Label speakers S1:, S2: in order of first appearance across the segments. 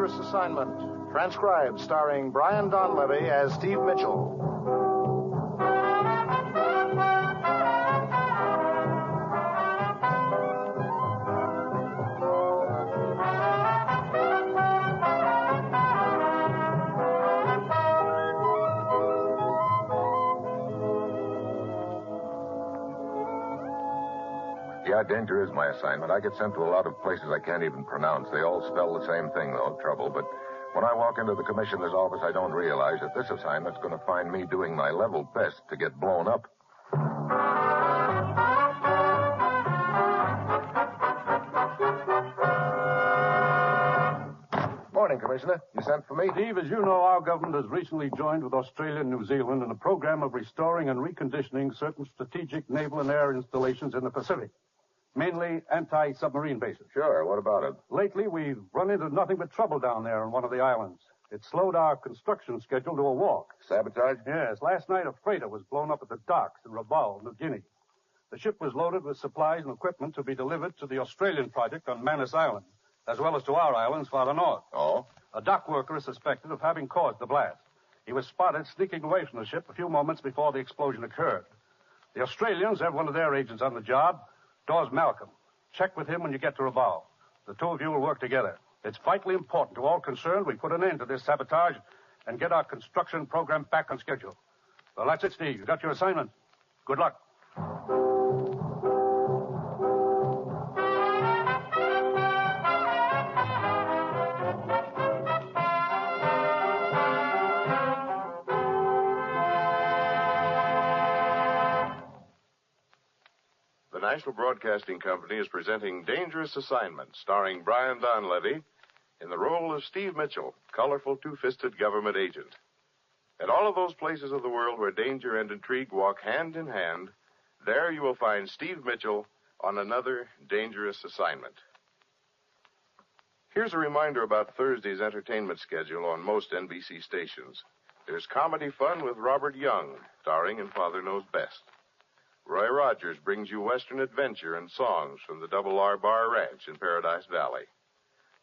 S1: Dangerous Assignment. Transcribed, starring Brian Donlevy as Steve Mitchell.
S2: Yeah, danger is my assignment. I get sent to a lot of places I can't even pronounce. They all spell the same thing, though, trouble. But when I walk into the commissioner's office, I don't realize that this assignment's going to find me doing my level best to get blown up. Morning, Commissioner. You sent for me?
S3: Steve, as you know, our government has recently joined with Australia and New Zealand in a program of restoring and reconditioning certain strategic naval and air installations in the Pacific. Mainly anti-submarine bases.
S2: Sure. What about it?
S3: Lately, we've run into nothing but trouble down there on one of the islands. It slowed our construction schedule to a walk.
S2: Sabotage?
S3: Yes. Last night, a freighter was blown up at the docks in Rabaul, New Guinea. The ship was loaded with supplies and equipment to be delivered to the Australian project on Manus Island, as well as to our islands farther north.
S2: Oh?
S3: A dock worker is suspected of having caused the blast. He was spotted sneaking away from the ship a few moments before the explosion occurred. The Australians have one of their agents on the job, Dawes Malcolm. Check with him when you get to Rabaul. The two of you will work together. It's vitally important to all concerned we put an end to this sabotage and get our construction program back on schedule. Well, that's it, Steve. You got your assignment. Good luck.
S4: The National Broadcasting Company is presenting Dangerous Assignment, starring Brian Donlevy in the role of Steve Mitchell, colorful two-fisted government agent. At all of those places of the world where danger and intrigue walk hand in hand, there you will find Steve Mitchell on another dangerous assignment. Here's a reminder about Thursday's entertainment schedule on most NBC stations. There's comedy fun with Robert Young, starring in Father Knows Best. Roy Rogers brings you Western adventure and songs from the Double R Bar Ranch in Paradise Valley.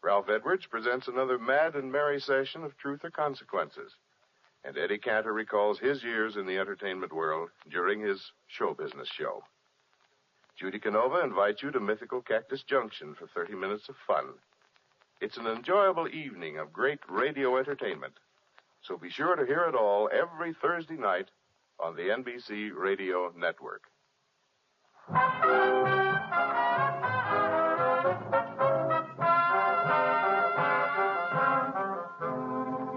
S4: Ralph Edwards presents another mad and merry session of Truth or Consequences. And Eddie Cantor recalls his years in the entertainment world during his show business show. Judy Canova invites you to mythical Cactus Junction for 30 minutes of fun. It's an enjoyable evening of great radio entertainment. So be sure to hear it all every Thursday night on the NBC Radio Network.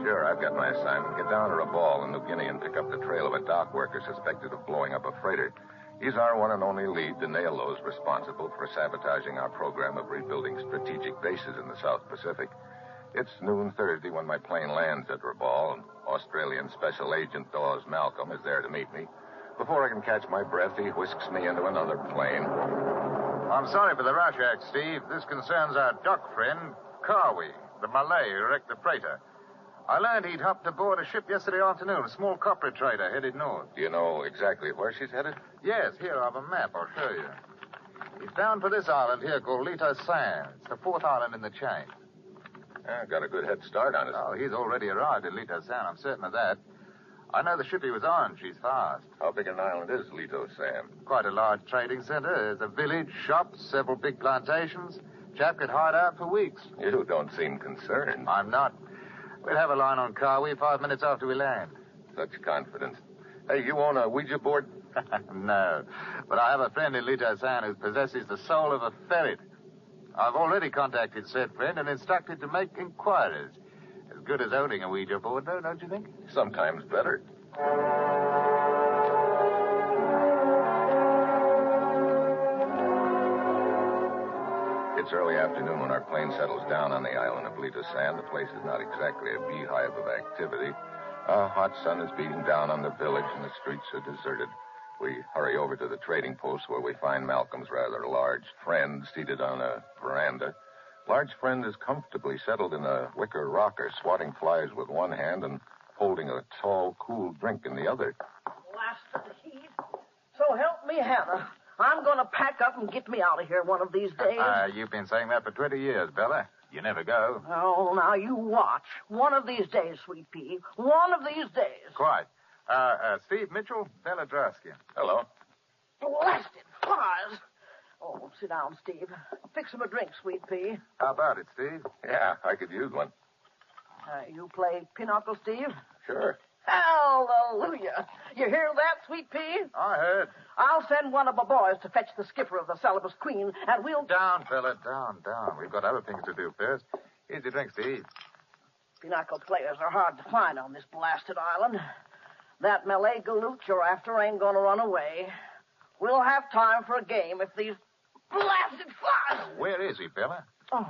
S2: Sure, I've got my assignment. Get down to Rabaul in New Guinea and pick up the trail of a dock worker suspected of blowing up a freighter. He's our one and only lead to nail those responsible for sabotaging our program of rebuilding strategic bases in the South Pacific. It's noon Thursday when my plane lands at Rabaul, and Australian Special Agent Dawes Malcolm is there to meet me. Before I can catch my breath, he whisks me into another plane.
S5: I'm sorry for the rash act, Steve. This concerns our dock friend, Carwy, the Malay who wrecked the freighter. I learned he'd hopped aboard a ship yesterday afternoon, a small copper trader headed north.
S2: Do you know exactly where she's headed?
S5: Yes, here I have a map. I'll show you. He's bound for this island here called Lita San. It's the fourth island in the chain.
S2: Yeah, got a good head start on us.
S5: Oh, he's already arrived at Lita San. I'm certain of that. I know the ship he was on. She's fast.
S2: How big an island is Lito San?
S5: Quite a large trading center. There's a village, shops, several big plantations. Chap could hide out for weeks.
S2: You don't seem concerned.
S5: I'm not. We'll have a line on Carwy 5 minutes after we land.
S2: Such confidence. Hey, you own a Ouija board?
S5: No. But I have a friend in Lita San who possesses the soul of a ferret. I've already contacted said friend and instructed to make inquiries. As good as owning a Ouija board, though, don't you think?
S2: Sometimes better. It's early afternoon when our plane settles down on the island of Lita San. The place is not exactly a beehive of activity. A hot sun is beating down on the village, and the streets are deserted. We hurry over to the trading post where we find Malcolm's rather large friend seated on a veranda. Large friend is comfortably settled in a wicker rocker, swatting flies with one hand and holding a tall, cool drink in the other.
S6: Blast of the heat. So help me, Hannah. I'm going to pack up and get me out of here one of these days.
S5: You've been saying that for 20 years, Bella. You never go.
S6: Oh, now you watch. One of these days, Sweet Pea. One of these days.
S5: Quite. Steve Mitchell, Bella Droskin.
S2: Hello.
S6: Blasted flies. Oh, sit down, Steve. Fix him a drink, Sweet Pea.
S5: How about it, Steve?
S2: Yeah, I could use one.
S6: You play pinochle, Steve?
S2: Sure.
S6: Hallelujah. You hear that, Sweet Pea?
S5: I heard.
S6: I'll send one of my boys to fetch the skipper of the Celibus Queen, and we'll...
S5: Down, fella, down. We've got other things to do first. Here's your drinks to eat.
S6: Pinochle players are hard to find on this blasted island. That Malay galoot you're after ain't gonna run away. We'll have time for a game if these blasted flies...
S5: Where is he, fella?
S6: Oh,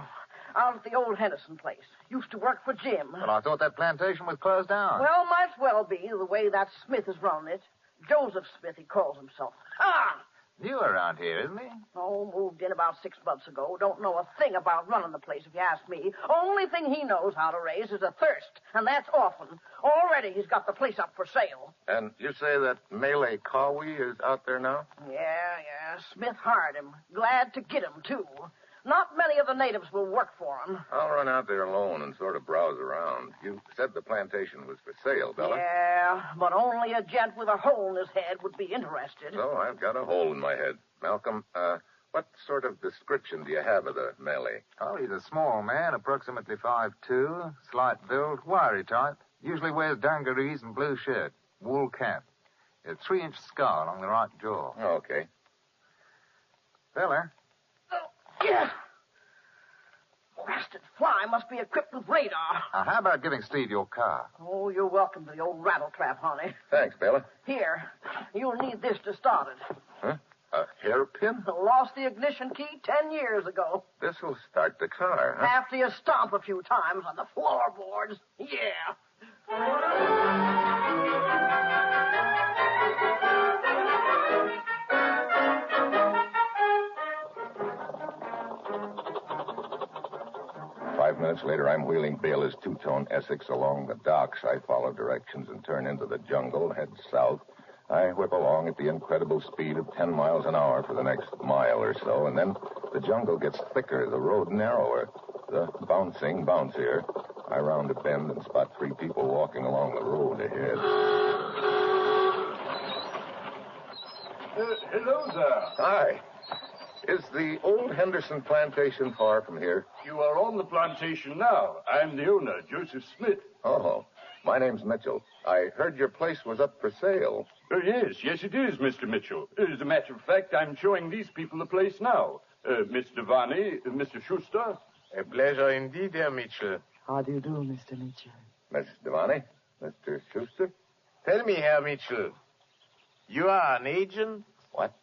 S6: out at the old Henderson place. Used to work for Jim.
S5: Well, I thought that plantation was closed down.
S6: Well, might well be, the way that Smith is running it. Joseph Smith, he calls himself. Ah!
S5: New around here, isn't he?
S6: Oh, moved in about 6 months ago. Don't know a thing about running the place, if you ask me. Only thing he knows how to raise is a thirst, and that's often. Already he's got the place up for sale.
S2: And you say that Malay Kawi is out there now?
S6: Yeah. Smith hired him. Glad to get him, too. Not many of the natives will work for him.
S2: I'll run out there alone and sort of browse around. You said the plantation was for sale, Bella.
S6: Yeah, but only a gent with a hole in his head would be interested.
S2: So I've got a hole in my head. Malcolm, what sort of description do you have of the Malay?
S5: Oh, he's a small man, approximately 5'2", slight build, wiry type. Usually wears dungarees and blue shirt, wool cap. A 3-inch scar along the right jaw.
S2: Okay.
S5: Fella,
S6: Yeah. Blasted fly must be equipped with radar.
S5: how about giving Steve your car?
S6: Oh, you're welcome to the old rattletrap, honey.
S2: Thanks, Bella.
S6: Here, you'll need this to start it.
S2: Huh? A hairpin?
S6: Lost the ignition key 10 years ago.
S2: This will start the car, huh?
S6: After you stomp a few times on the floorboards. Yeah.
S2: 5 minutes later, I'm wheeling Baylor's two-tone Essex along the docks. I follow directions and turn into the jungle, head south. I whip along at the incredible speed of 10 miles an hour for the next mile or so, and then the jungle gets thicker, the road narrower, the bouncing bouncier. I round a bend and spot 3 people walking along the road ahead.
S3: Hello there.
S2: Hi. Is the old Henderson plantation far from here?
S3: You are on the plantation now. I'm the owner, Joseph Smith.
S2: Oh, my name's Mitchell. I heard your place was up for sale.
S3: Yes, it is, Mr. Mitchell. As a matter of fact, I'm showing these people the place now. Miss Devani, Mr. Schuster.
S7: A pleasure indeed, Herr Mitchell.
S8: How do you do, Mr. Mitchell?
S2: Miss Devani? Mr. Schuster?
S7: Tell me, Herr Mitchell, you are an agent?
S2: What?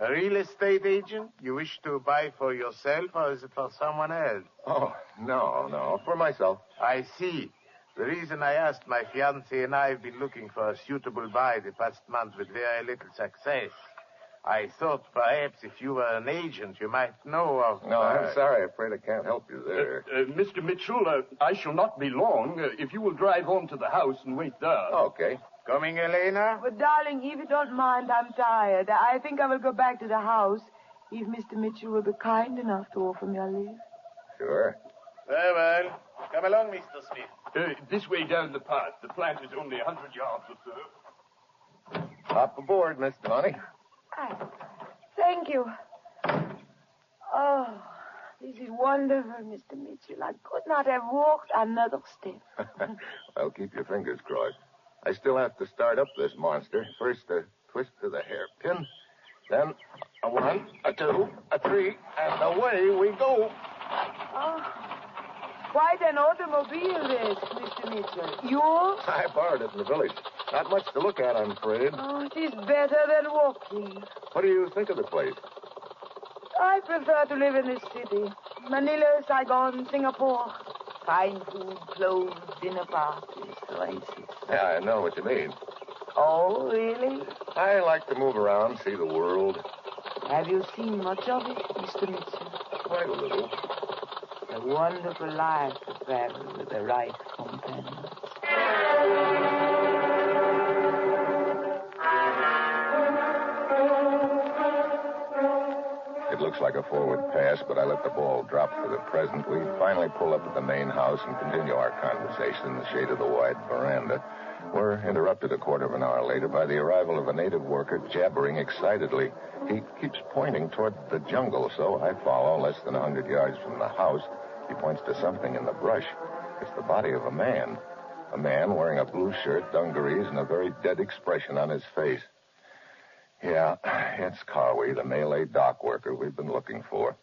S7: A real estate agent? You wish to buy for yourself, or is it for someone else?
S2: Oh, no, for myself.
S7: I see. The reason I asked, my fiancée and I have been looking for a suitable buy the past month with very little success. I thought perhaps if you were an agent, you might know of...
S2: No, I'm sorry. Afraid I can't help you there.
S3: Mr. Mitchell, I shall not be long. If you will drive on to the house and wait there.
S2: Okay.
S7: Coming, Elena?
S8: But, darling, if you don't mind, I'm tired. I think I will go back to the house if Mr. Mitchell will be kind enough to offer me a lift.
S2: Sure.
S7: Very well. Come along, Mr. Smith.
S3: This way down the path. The plant is only 100 yards or so.
S2: Hop aboard, Miss Devani.
S8: Thank you. Oh, this is wonderful, Mr. Mitchell. I could not have walked another step.
S2: Well, keep your fingers crossed. I still have to start up this monster. First, a twist of the hairpin. Then a 1, a 2, a 3, and away we go.
S8: Oh, quite an automobile this, Mr. Mitchell. Yours?
S2: I borrowed it in the village. Not much to look at, I'm afraid.
S8: Oh, it is better than walking.
S2: What do you think of the place?
S8: I prefer to live in the city. Manila, Saigon, Singapore. Fine food, clothes, dinner parties, races.
S2: Yeah, I know what you mean.
S8: Oh, really?
S2: I like to move around, see the world.
S8: Have you seen much of it, Mr. Mitchell?
S2: Quite a little.
S8: A wonderful life to travel with the right companion.
S2: It looks like a forward pass, but I let the ball drop for the present. We finally pull up at the main house and continue our conversation in the shade of the wide veranda. We're interrupted a quarter of an hour later by the arrival of a native worker jabbering excitedly. He keeps pointing toward the jungle, so I follow less than 100 yards from the house. He points to something in the brush. It's the body of a man. A man wearing a blue shirt, dungarees, and a very dead expression on his face. Yeah, it's Carway, the Malay dock worker we've been looking for.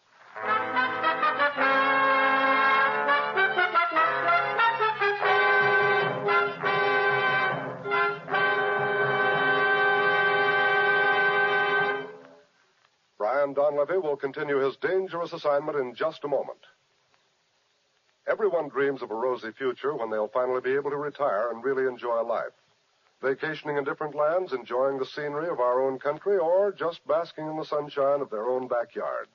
S9: Brian Donlevy will continue his dangerous assignment in just a moment. Everyone dreams of a rosy future when they'll finally be able to retire and really enjoy life. Vacationing in different lands, enjoying the scenery of our own country, or just basking in the sunshine of their own backyard.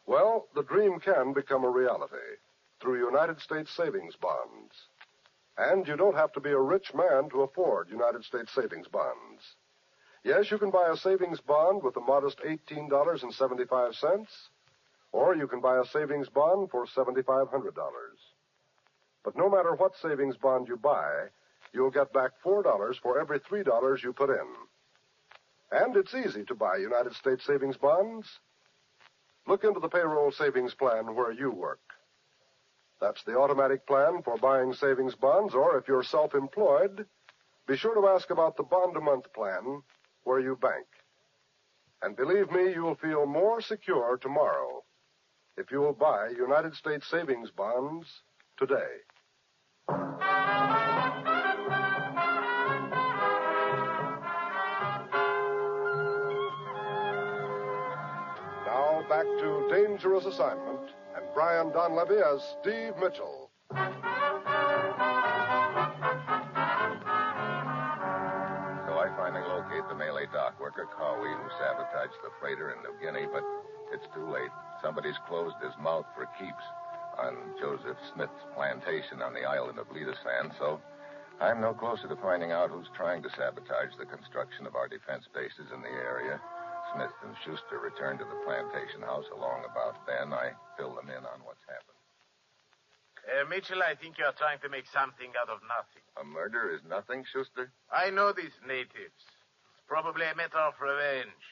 S9: Well, the dream can become a reality through United States savings bonds. And you don't have to be a rich man to afford United States savings bonds. Yes, you can buy a savings bond with a modest $18.75, or you can buy a savings bond for $7,500. But no matter what savings bond you buy, you'll get back $4 for every $3 you put in. And it's easy to buy United States savings bonds. Look into the payroll savings plan where you work. That's the automatic plan for buying savings bonds, or if you're self-employed, be sure to ask about the bond-a-month plan where you bank. And believe me, you'll feel more secure tomorrow if you'll buy United States savings bonds today. Now back to Dangerous Assignment and Brian Donlevy as Steve Mitchell.
S2: The Malay dock worker, Carway, who sabotaged the freighter in New Guinea, but it's too late. Somebody's closed his mouth for keeps on Joseph Smith's plantation on the island of Leadersan, so I'm no closer to finding out who's trying to sabotage the construction of our defense bases in the area. Smith and Schuster returned to the plantation house along about then. I fill them in on what's happened.
S7: Mitchell, I think you're trying to make something out of nothing.
S2: A murder is nothing, Schuster?
S7: I know these natives. It's probably a matter of revenge.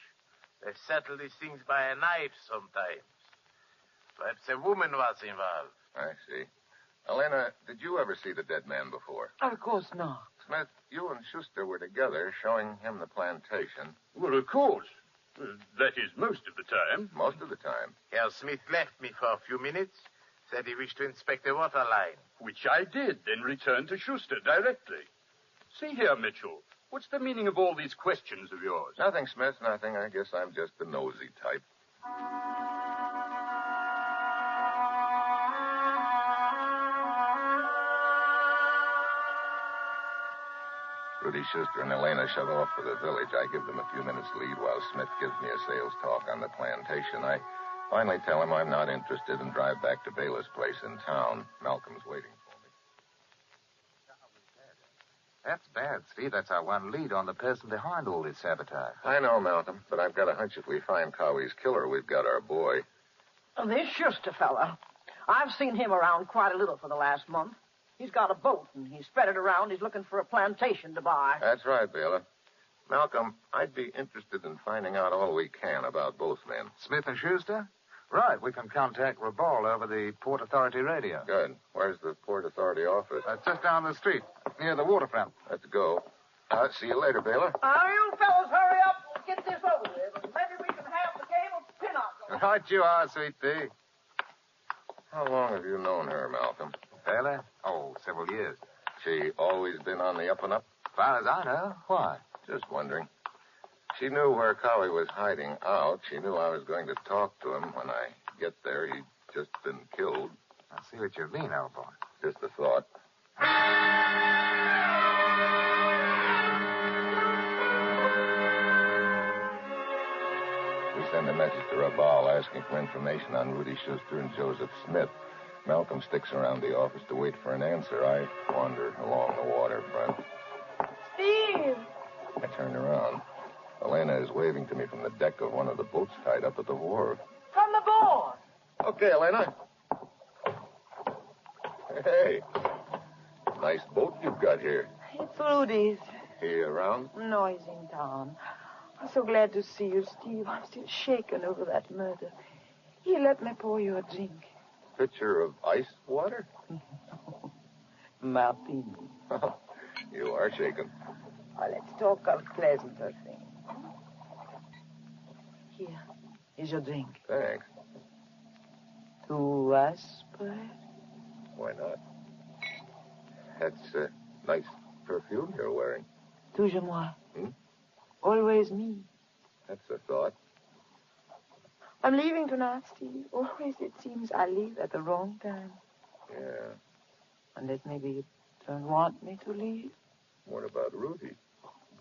S7: They settle these things by a knife sometimes. Perhaps a woman was involved.
S2: I see. Elena, did you ever see the dead man before?
S6: Of course not.
S2: Smith, you and Schuster were together showing him the plantation.
S10: Well, of course. That is most of the time.
S2: Most of the time.
S7: Herr Smith left me for a few minutes. Said he wished to inspect the water line.
S10: Which I did, then returned to Schuster directly. See here, Mitchell. What's the meaning of all these questions of yours?
S2: Nothing, Smith, nothing. I guess I'm just the nosy type. Rudy Schuster and Elena shove off for the village. I give them a few minutes lead while Smith gives me a sales talk on the plantation. I finally tell him I'm not interested and drive back to Baylor's place in town. Malcolm's waiting for me.
S5: That's bad, Steve. That's our one lead on the person behind all this sabotage.
S2: I know, Malcolm, but I've got a hunch if we find Cowie's killer, we've got our boy.
S6: This Schuster fella, I've seen him around quite a little for the last month. He's got a boat, and he's spread it around. He's looking for a plantation to buy.
S2: That's right, Baylor. Malcolm, I'd be interested in finding out all we can about both men.
S5: Smith and Schuster? Right. We can contact Rabal over the Port Authority radio.
S2: Good. Where's the Port Authority office?
S5: Just down the street, near the waterfront.
S2: Let's go. See you later, Baylor.
S6: You fellas hurry up and get this over with. Maybe we can have the game of pinochle.
S5: Right you are, sweet pea.
S2: How long have you known her, Malcolm?
S5: Baylor? Oh, several years.
S2: She always been on the up and up?
S5: As far as I know. Why?
S2: Just wondering. She knew where Cowie was hiding out. She knew I was going to talk to him. When I get there, he'd just been killed.
S5: I see what you mean, old boy.
S2: Just a thought. We send a message to Rabal asking for information on Rudy Schuster and Joseph Smith. Malcolm sticks around the office to wait for an answer. I wander along the waterfront.
S8: Steve!
S2: I turn around. Elena is waving to me from the deck of one of the boats tied up at the wharf.
S8: From the board.
S2: Okay, Elena. Hey. Nice boat you've got here.
S8: It's Rudy's.
S2: He around?
S8: No, he's in town. I'm so glad to see you, Steve. I'm still shaken over that murder. Here, let me pour you a drink.
S2: Pitcher of ice water?
S8: Martini.
S2: You are shaken.
S8: Oh, let's talk of pleasanter things. Here is your drink.
S2: Thanks.
S8: To us, perhaps?
S2: Why not? That's a nice perfume you're wearing.
S8: Toujours moi.
S2: Hmm?
S8: Always me.
S2: That's a thought.
S8: I'm leaving tonight, Steve. Always it seems I leave at the wrong time.
S2: Yeah.
S8: Unless maybe you don't want me to leave.
S2: What about Rudy?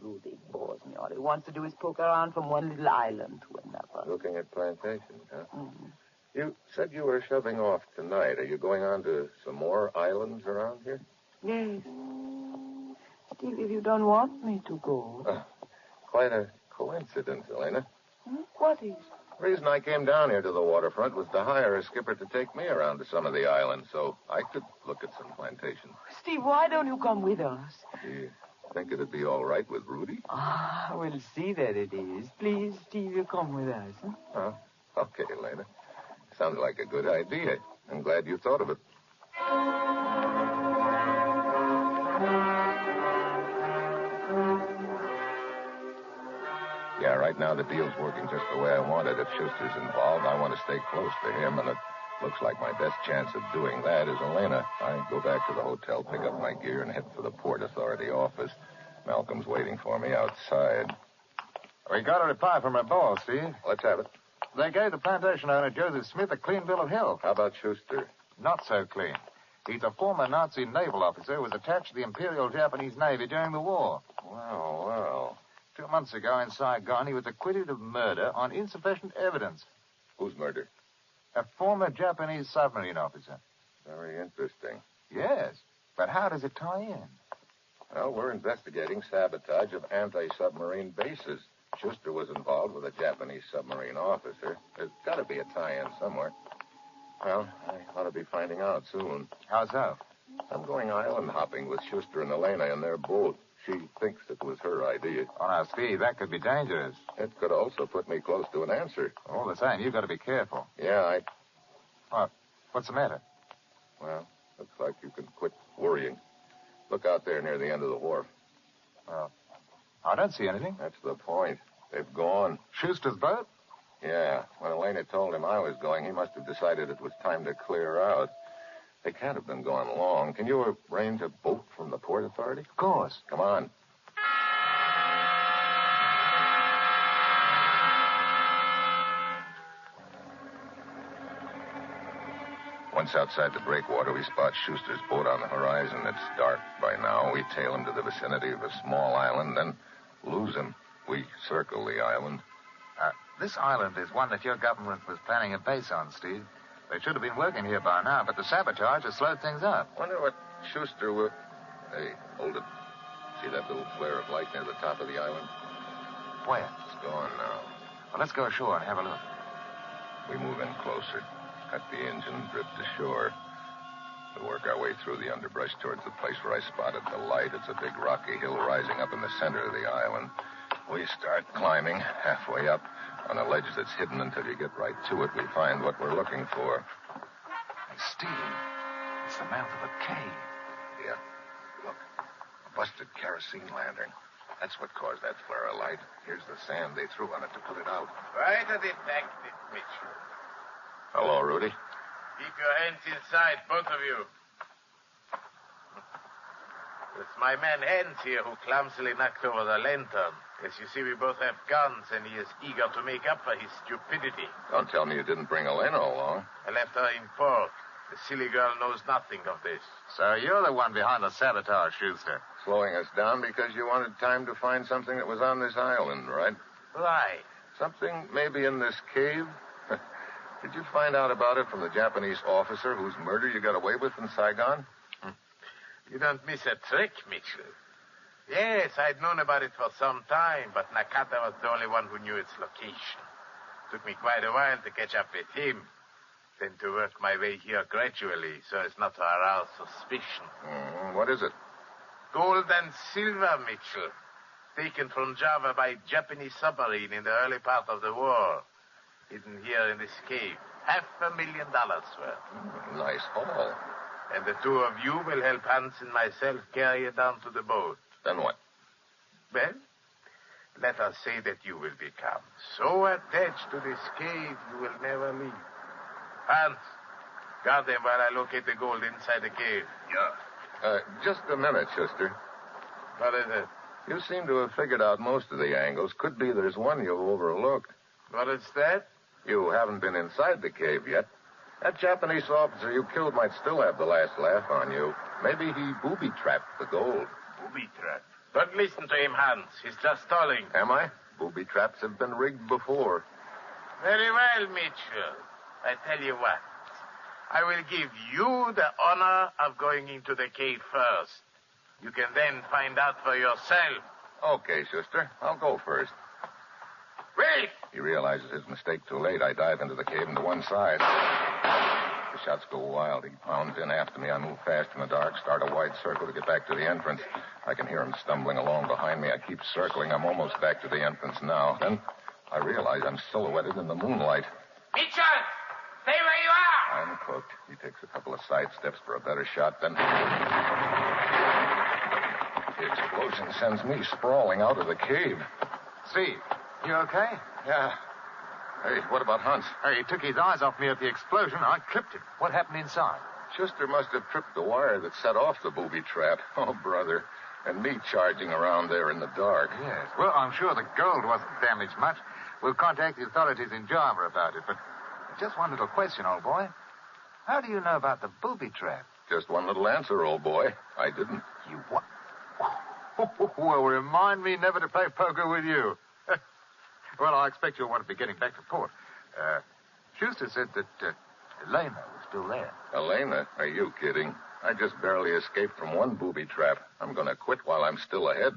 S8: Rudy bores me. All he wants to do is poke around from one little island to another.
S2: Looking at plantations, huh?
S8: Mm-hmm.
S2: You said you were shoving off tonight. Are you going on to some more islands around here?
S8: Yes. Steve, if you don't want me to go.
S2: Quite a coincidence, Elena.
S8: What is?
S2: The reason I came down here to the waterfront was to hire a skipper to take me around to some of the islands so I could look at some plantations.
S8: Steve, why don't you come with us?
S2: Do you think it'd be all right with Rudy?
S8: We'll see that it is. Please, Steve, you come with us. Huh?
S2: Oh, okay, Elena. Sounds like a good idea. I'm glad you thought of it. Yeah, right now the deal's working just the way I want it. If Schuster's involved, I want to stay close to him, and it looks like my best chance of doing that is Elena. I go back to the hotel, pick up my gear, and head for the Port Authority office. Malcolm's waiting for me outside.
S5: We got a reply from our boss, Steve.
S2: Let's have it.
S5: They gave the plantation owner, Joseph Smith, a clean bill of health.
S2: How about Schuster?
S5: Not so clean. He's a former Nazi naval officer who was attached to the Imperial Japanese Navy during the war.
S2: Well.
S5: 2 months ago in Saigon, he was acquitted of murder on insufficient evidence.
S2: Whose murder?
S5: A former Japanese submarine officer.
S2: Very interesting.
S5: Yes, but how does it tie in?
S2: Well, we're investigating sabotage of anti-submarine bases. Schuster was involved with a Japanese submarine officer. There's got to be a tie-in somewhere. Well, I ought to be finding out soon.
S5: How so?
S2: I'm going island hopping with Schuster and Elena in their boat. She thinks it was her idea.
S5: Oh, now, Steve, that could be dangerous.
S2: It could also put me close to an answer.
S5: All the same, you've got to be careful.
S2: Yeah,
S5: What's the matter?
S2: Well, looks like you can quit worrying. Look out there near the end of the wharf.
S5: I don't see anything.
S2: That's the point. They've gone.
S5: Schuster's boat?
S2: Yeah. When Elena told him I was going, he must have decided it was time to clear out. They can't have been gone long. Can you arrange a boat from the Port Authority?
S5: Of course.
S2: Come on. Once outside the breakwater, we spot Schuster's boat on the horizon. It's dark by now. We tail him to the vicinity of a small island, then lose him. We circle the island.
S5: This island is one that your government was planning a base on, Steve. They should have been working here by now, but the sabotage has slowed things up.
S2: Wonder what Schuster will... Hey, hold it. See that little flare of light near the top of the island?
S5: Where?
S2: It's gone now.
S5: Well, let's go ashore and have a look.
S2: We move in closer. Cut the engine, drift ashore. We work our way through the underbrush towards the place where I spotted the light. It's a big rocky hill rising up in the center of the island. We start climbing, halfway up. On a ledge that's hidden until you get right to it, we find what we're looking for.
S5: Hey, Steve, it's the mouth of a cave.
S2: Yeah. Look, a busted kerosene lantern. That's what caused that flare of light. Here's the sand they threw on it to put it out.
S7: Right a detective, Mitchell.
S2: Hello, Rudy.
S7: Keep your hands inside, both of you. It's my man Hans here who clumsily knocked over the lantern. As you see, we both have guns, and he is eager to make up for his stupidity.
S2: Don't tell me you didn't bring Elena along.
S7: I left her in port. The silly girl knows nothing of this.
S5: So you're the one behind the sabotage, Schuster.
S2: Slowing us down because you wanted time to find something that was on this island, right?
S7: Right.
S2: Something maybe in this cave? Did you find out about it from the Japanese officer whose murder you got away with in Saigon?
S7: You don't miss a trick, Mitchell. Yes, I'd known about it for some time, but Nakata was the only one who knew its location. Took me quite a while to catch up with him. Then to work my way here gradually so as not to arouse suspicion.
S2: What is it?
S7: Gold and silver, Mitchell. Taken from Java by Japanese submarine in the early part of the war. Hidden here in this cave. $500,000 worth.
S2: Nice haul.
S7: And the two of you will help Hans and myself carry it down to the boat.
S2: Then what?
S7: Well, let us say that you will become so attached to this cave you will never leave. Hans, guard them while I locate the gold inside the cave.
S2: Yeah. Just a minute, Schuster.
S7: What is it?
S2: You seem to have figured out most of the angles. Could be there's one you've overlooked.
S7: What is that?
S2: You haven't been inside the cave yet. That Japanese officer you killed might still have the last laugh on you. Maybe he booby-trapped the gold.
S7: Booby-trapped? Don't listen to him, Hans. He's just stalling.
S2: Am I? Booby traps have been rigged before.
S7: Very well, Mitchell. I tell you what. I will give you the honor of going into the cave first. You can then find out for yourself.
S2: Okay, Schuster. I'll go first.
S7: Wait!
S2: He realizes his mistake too late. I dive into the cave into one side. The shots go wild. He pounds in after me. I move fast in the dark, start a wide circle to get back to the entrance. I can hear him stumbling along behind me. I keep circling. I'm almost back to the entrance now. Then I realize I'm silhouetted in the moonlight.
S7: Mitchell! Stay where you are!
S2: I'm cooked. He takes a couple of side steps for a better shot, then the explosion sends me sprawling out of the cave.
S5: Steve, you okay?
S2: Yeah. Hey, what about Hans?
S5: Hey, he took his eyes off me at the explosion. I clipped him. What happened inside?
S2: Schuster must have tripped the wire that set off the booby trap. Oh, brother. And me charging around there in the dark.
S5: Yes. Well, I'm sure the gold wasn't damaged much. We'll contact the authorities in Java about it, but just one little question, old boy. How do you know about the booby trap?
S2: Just one little answer, old boy. I didn't.
S5: You what? Well, remind me never to play poker with you. Well, I expect you'll want to be getting back to port. Schuster said that Elena was still there.
S2: Elena? Are you kidding? I just barely escaped from one booby trap. I'm going to quit while I'm still ahead.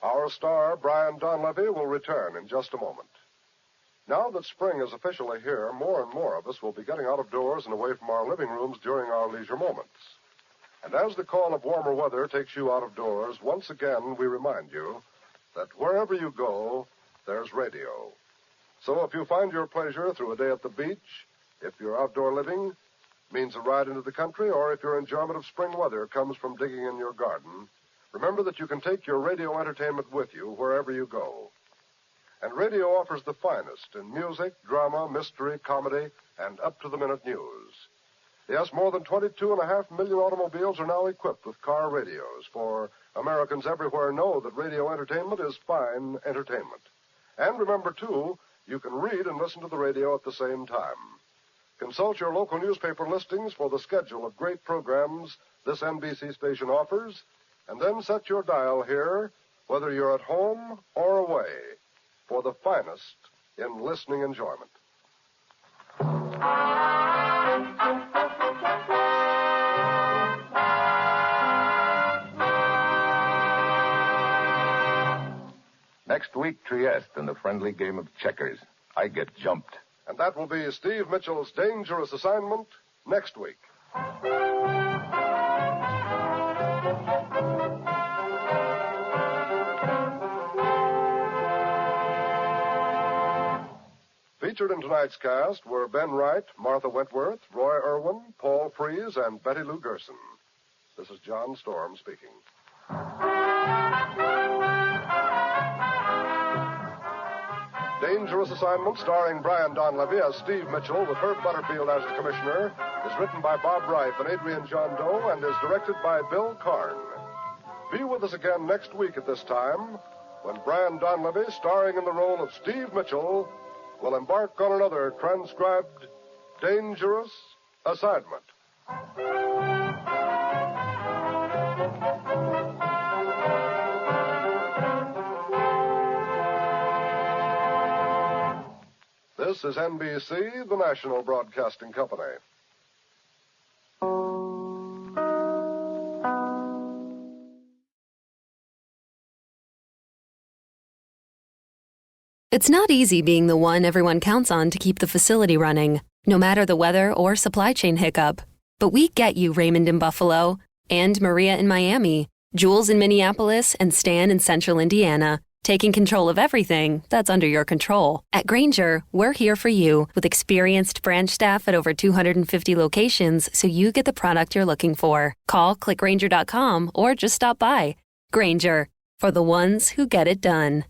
S9: Our star, Brian Donlevy, will return in just a moment. Now that spring is officially here, more and more of us will be getting out of doors and away from our living rooms during our leisure moments. And as the call of warmer weather takes you out of doors, once again we remind you that wherever you go, there's radio. So if you find your pleasure through a day at the beach, if your outdoor living means a ride into the country, or if your enjoyment of spring weather comes from digging in your garden, remember that you can take your radio entertainment with you wherever you go. And radio offers the finest in music, drama, mystery, comedy, and up-to-the-minute news. Yes, more than 22.5 million automobiles are now equipped with car radios, for Americans everywhere know that radio entertainment is fine entertainment. And remember, too, you can read and listen to the radio at the same time. Consult your local newspaper listings for the schedule of great programs this NBC station offers, and then set your dial here, whether you're at home or away, for the finest in listening enjoyment.
S2: Next week, Trieste in the friendly game of checkers. I get jumped.
S9: And that will be Steve Mitchell's dangerous assignment next week. Featured in tonight's cast were Ben Wright, Martha Wentworth, Roy Irwin, Paul Freese, and Betty Lou Gerson. This is John Storm speaking. Dangerous Assignment, starring Brian Donlevy as Steve Mitchell with Herb Butterfield as the commissioner, is written by Bob Reif and Adrian John Doe and is directed by Bill Karn. Be with us again next week at this time when Brian Donlevy, starring in the role of Steve Mitchell, will embark on another transcribed Dangerous Assignment. This is NBC, the national broadcasting company.
S11: It's not easy being the one everyone counts on to keep the facility running, no matter the weather or supply chain hiccup. But we get you, Raymond in Buffalo, and Maria in Miami, Jules in Minneapolis, and Stan in Central Indiana, taking control of everything that's under your control. At Grainger, we're here for you with experienced branch staff at over 250 locations so you get the product you're looking for. Call, click Grainger.com, or just stop by. Grainger, for the ones who get it done.